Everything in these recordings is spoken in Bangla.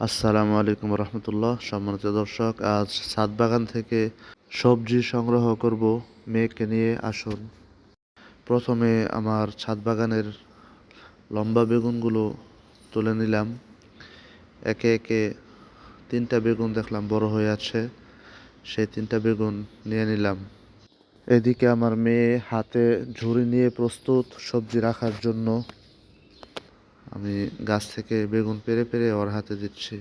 আসসালামু আলাইকুম রহমতুল্লাহ। সম্মানিত দর্শক, আজ ছাদ বাগান থেকে সবজি সংগ্রহ করব মেয়েকে নিয়ে। আসুন, প্রথমে আমার ছাদ বাগানের লম্বা বেগুনগুলো তুলে নিলাম। একে একে তিনটা বেগুন দেখলাম বড় হয়ে আছে, সেই তিনটা বেগুন নিয়ে নিলাম। এদিকে আমার মেয়ে হাতে ঝুড়ি নিয়ে প্রস্তুত সবজি রাখার জন্য। আমি গাছ থেকে বেগুন পেড়ে পেড়ে ওর হাতে দিচ্ছি।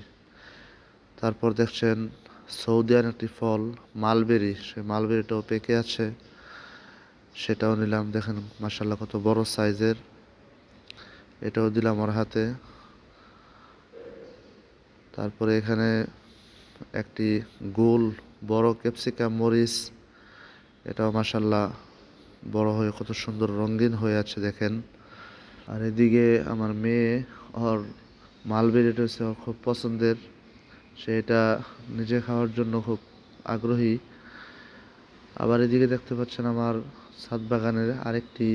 তারপর দেখছেন সৌদিয়ান একটি ফল মালবেরি, সে মালবেরিটাও পেকে আছে, সেটাও নিলাম। দেখেন মাশাল্লাহ কত বড় সাইজের, এটাও দিলাম ওর হাতে। তারপরে এখানে একটি গোল বড় ক্যাপসিকাম মরিচ, এটাও মাশাল্লাহ বড় হয়ে কত সুন্দর রঙিন হয়ে আছে দেখেন। আর এদিকে আমার মেয়ে, ওর মালবেরিটা হচ্ছে ওর খুব পছন্দের, সেটা নিজে খাওয়ার জন্য খুব আগ্রহী। আবার এদিকে দেখতে পাচ্ছেন আমার ছাদ বাগানের আরেকটি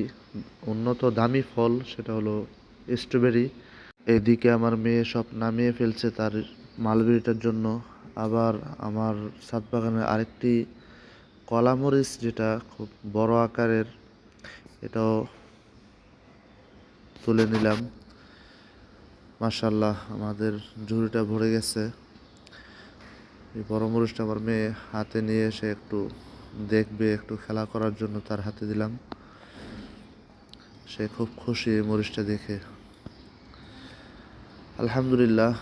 উন্নত দামি ফল, সেটা হলো স্ট্রবেরি। এদিকে আমার মেয়ে সব নামিয়ে ফেলছে তার মালবেরিটার জন্য। আবার আমার ছাদ বাগানের আরেকটি কলামরিচ, যেটা খুব বড় আকারের, এটাও তুলে নিলাম। মাশাল্লাহ আমাদের ঝুড়িটা ভরে গেছে। এই বড় মরিচটা আমার মেয়ে হাতে নিয়ে এসে একটু দেখবে, একটু খেলা করার জন্য তার হাতে দিলাম। সে খুব খুশি এই মরিচটা দেখে। আলহামদুলিল্লাহ,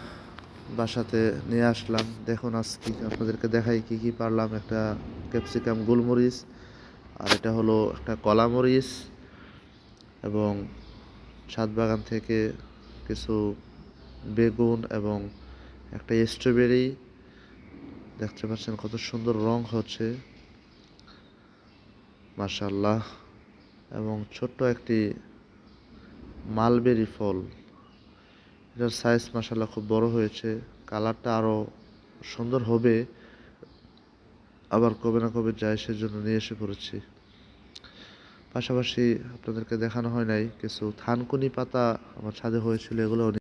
বাসাতে নিয়ে আসলাম। দেখুন আজকে আপনাদেরকে দেখাই কি কি পারলাম। একটা ক্যাপসিকাম গোলমরিচ, আর এটা হলো একটা কলা মরিচ, এবং ছাদ বাগান থেকে কিছু বেগুন এবং একটা স্ট্রবেরি। দেখতে পাচ্ছেন কত সুন্দর রং হচ্ছে, মাশাআল্লাহ। এবং ছোট্ট একটি মালবেরি ফল, এটার সাইজ মাশাআল্লাহ খুব বড় হয়েছে, কালারটা আরও সুন্দর হবে। আবার কবে না কবে যায়, সেজন্য নিয়ে এসে পড়েছি। পাশাপাশি আপনাদেরকে দেখানো হয় নাই, কিছু থানকুনি পাতা আমার ছাদে হয়েছিল, এগুলো